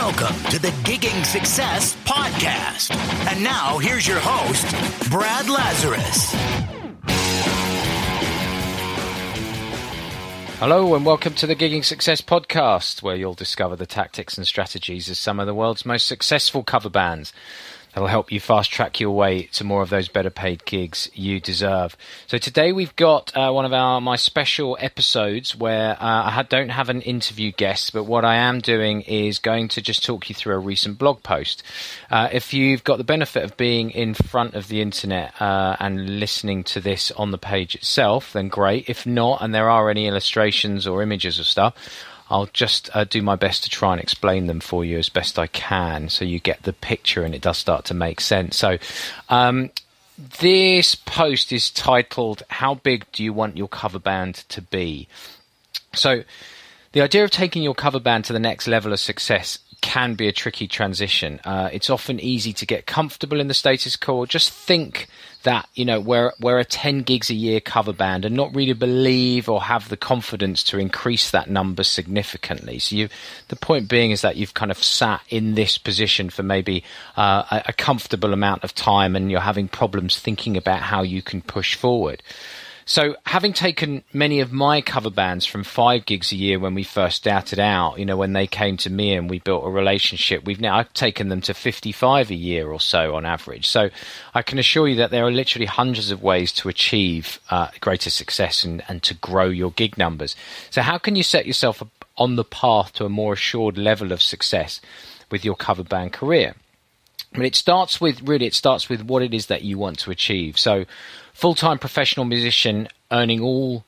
Welcome to the Gigging Success Podcast. And now, here's your host, Brad Lazarus. Hello and welcome to the Gigging Success Podcast, where you'll discover the tactics and strategies of some of the world's most successful cover bands. That'll help you fast track your way to more of those better paid gigs you deserve. So today we've got one of my special episodes where I don't have an interview guest, but what I am doing is going to just talk you through a recent blog post. If you've got the benefit of being in front of the internet and listening to this on the page itself, then great. If not, and there are any illustrations or images of stuff, I'll just do my best to try and explain them for you as best I can so you get the picture and it does start to make sense. So this post is titled, How Big Do You Want Your Cover Band to Be? So the idea of taking your cover band to the next level of success can be a tricky transition. It's often easy to get comfortable in the status quo. Just think that, you know, we're a 10 gigs a year cover band and not really believe or have the confidence to increase that number significantly. So the point being is that you've kind of sat in this position for maybe a comfortable amount of time and you're having problems thinking about how you can push forward. So having taken many of my cover bands from 5 gigs a year when we first started out, you know, when they came to me and we built a relationship, I've taken them to 55 a year or so on average. So I can assure you that there are literally hundreds of ways to achieve greater success and to grow your gig numbers. So how can you set yourself on the path to a more assured level of success with your cover band career? But it starts with what it is that you want to achieve. So full-time professional musician earning all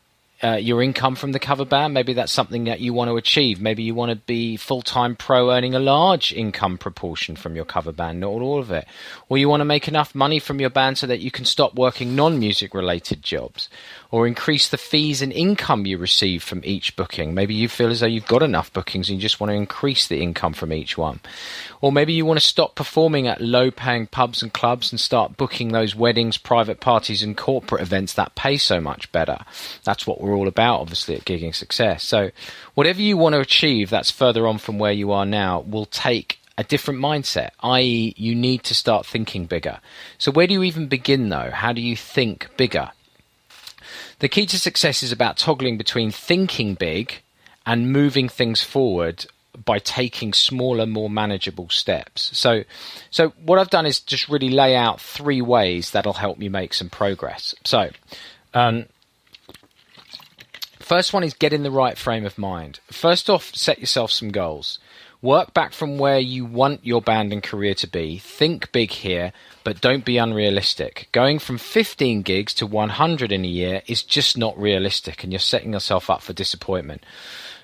your income from the cover band, maybe that's something that you want to achieve. Maybe you want to be full-time pro earning a large income proportion from your cover band, not all of it. Or you want to make enough money from your band so that you can stop working non-music related jobs. Or increase the fees and income you receive from each booking. Maybe you feel as though you've got enough bookings and you just want to increase the income from each one. Or maybe you want to stop performing at low-paying pubs and clubs and start booking those weddings, private parties and corporate events that pay so much better. That's what we're all about, obviously, at Gigging Success. So whatever you want to achieve that's further on from where you are now will take a different mindset, i.e. you need to start thinking bigger. So where do you even begin, though? How do you think bigger? The key to success is about toggling between thinking big and moving things forward by taking smaller, more manageable steps. So what I've done is just really lay out 3 ways that'll help you make some progress. So first one is get in the right frame of mind. First off, set yourself some goals. Work back from where you want your band and career to be. Think big here, but don't be unrealistic. Going from 15 gigs to 100 in a year is just not realistic, and you're setting yourself up for disappointment.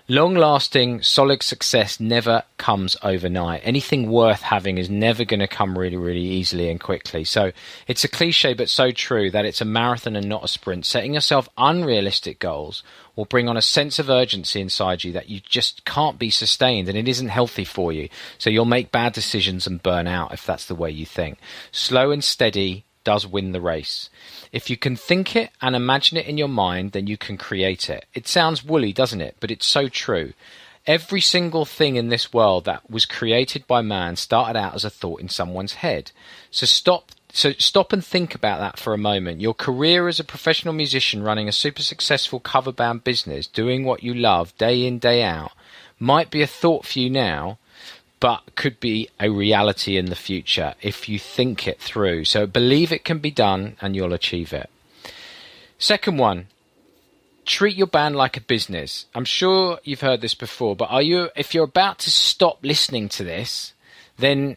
Long-lasting, solid success never comes overnight. Anything worth having is never going to come really, really easily and quickly. So it's a cliche, but so true, that it's a marathon and not a sprint. Setting yourself unrealistic goals will bring on a sense of urgency inside you that you just can't be sustained, and it isn't healthy for you. So you'll make bad decisions and burn out if that's the way you think. Slow and steady does win the race. If you can think it and imagine it in your mind, then you can create it. It sounds woolly, doesn't it? But it's so true. Every single thing in this world that was created by man started out as a thought in someone's head. So stop and think about that for a moment. Your career as a professional musician running a super successful cover band business, doing what you love day in, day out, might be a thought for you now, but could be a reality in the future if you think it through. So believe it can be done and you'll achieve it. Second one, treat your band like a business. I'm sure you've heard this before, but if you're about to stop listening to this, then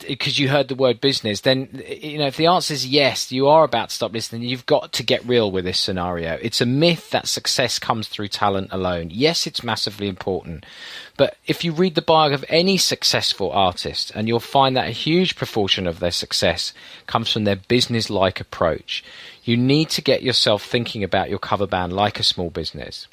because you heard the word business, then, you know, if the answer is yes, you are about to stop listening, you've got to get real with this scenario. It's a myth that success comes through talent alone. Yes, it's massively important. But if you read the bio of any successful artist, and you'll find that a huge proportion of their success comes from their business-like approach. You need to get yourself thinking about your cover band like a small business.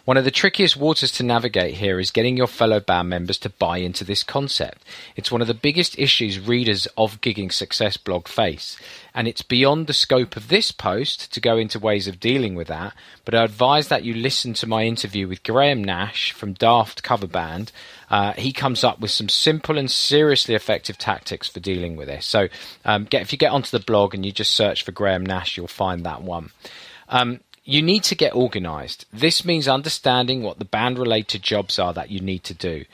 One of the trickiest waters to navigate here is getting your fellow band members to buy into this concept. It's one of the biggest issues readers of Gigging Success blog face, and it's beyond the scope of this post to go into ways of dealing with that, but I advise that you listen to my interview with Graham Nash from Daft Cover Band. He comes up with some simple and seriously effective tactics for dealing with this. So if you get onto the blog and you just search for Graham Nash, you'll find that one. You need to get organized. This means understanding what the band-related jobs are that you need to do.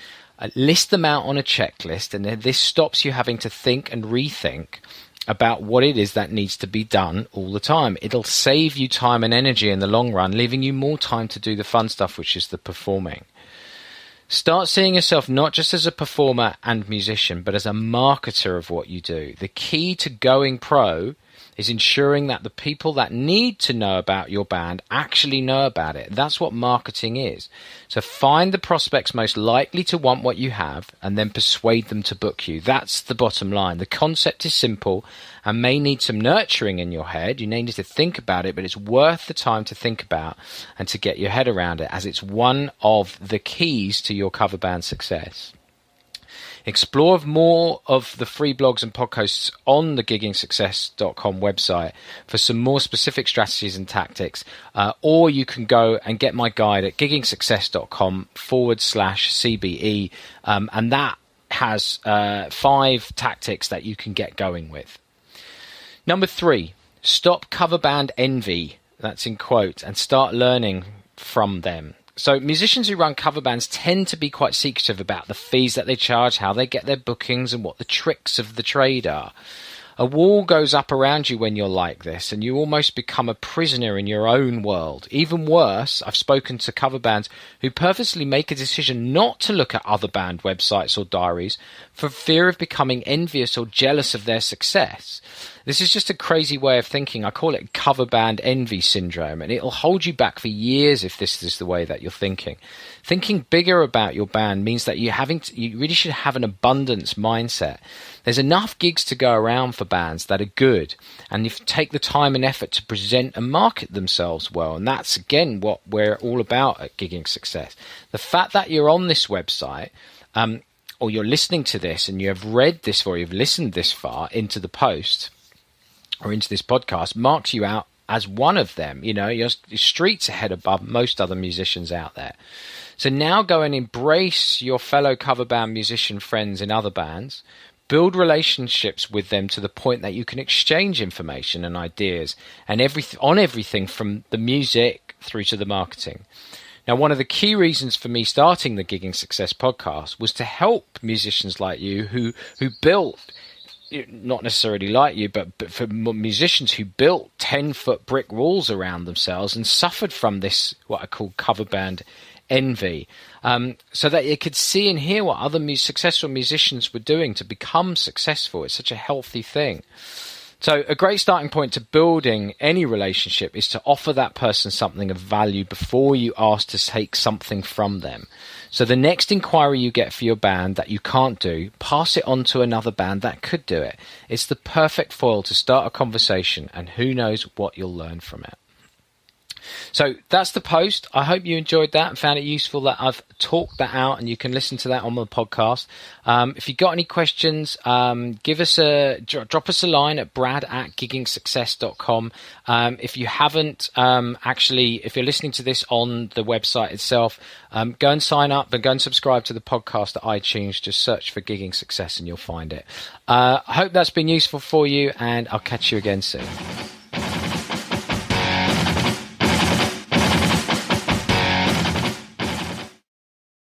List them out on a checklist, and then this stops you having to think and rethink about what it is that needs to be done all the time. It'll save you time and energy in the long run, leaving you more time to do the fun stuff, which is the performing. Start seeing yourself not just as a performer and musician, but as a marketer of what you do. The key to going pro is ensuring that the people that need to know about your band actually know about it. That's what marketing is. So find the prospects most likely to want what you have and then persuade them to book you. That's the bottom line. The concept is simple and may need some nurturing in your head. You need to think about it, but it's worth the time to think about and to get your head around it, as it's one of the keys to your cover band success. Explore more of the free blogs and podcasts on the giggingsuccess.com website for some more specific strategies and tactics, or you can go and get my guide at giggingsuccess.com/CBE, and that has 5 tactics that you can get going with. Number 3, stop cover band envy, that's in quotes, and start learning from them. So musicians who run cover bands tend to be quite secretive about the fees that they charge, how they get their bookings, and what the tricks of the trade are. A wall goes up around you when you're like this, and you almost become a prisoner in your own world. Even worse, I've spoken to cover bands who purposely make a decision not to look at other band websites or diaries for fear of becoming envious or jealous of their success. This is just a crazy way of thinking. I call it cover band envy syndrome, and it'll hold you back for years if this is the way that you're thinking. Thinking bigger about your band means that you really should have an abundance mindset. There's enough gigs to go around for bands that are good, and if you take the time and effort to present and market themselves well, and that's again what we're all about at Gigging Success. The fact that you're on this website, or you're listening to this and you have read this or you've listened this far into the post or into this podcast, marks you out as one of them. You know, you're streets ahead above most other musicians out there. So now go and embrace your fellow cover band musician friends in other bands. Build relationships with them to the point that you can exchange information and ideas and everything from the music through to the marketing. Now, one of the key reasons for me starting the Gigging Success podcast was to help musicians like you who built, not necessarily like you, but for musicians who built 10-foot brick walls around themselves and suffered from this, what I call cover band envy, so that you could see and hear what other successful musicians were doing to become successful. It's such a healthy thing. So a great starting point to building any relationship is to offer that person something of value before you ask to take something from them. So the next inquiry you get for your band that you can't do, pass it on to another band that could do it. It's the perfect foil to start a conversation, and who knows what you'll learn from it. So that's the post. I hope you enjoyed that and found it useful that I've talked that out, and you can listen to that on the podcast. If you've got any questions, drop us a line at brad@giggingsuccess.com. If you haven't, if you're listening to this on the website itself, go and sign up and go and subscribe to the podcast at iTunes. Just search for Gigging Success and you'll find it. I hope that's been useful for you, and I'll catch you again soon.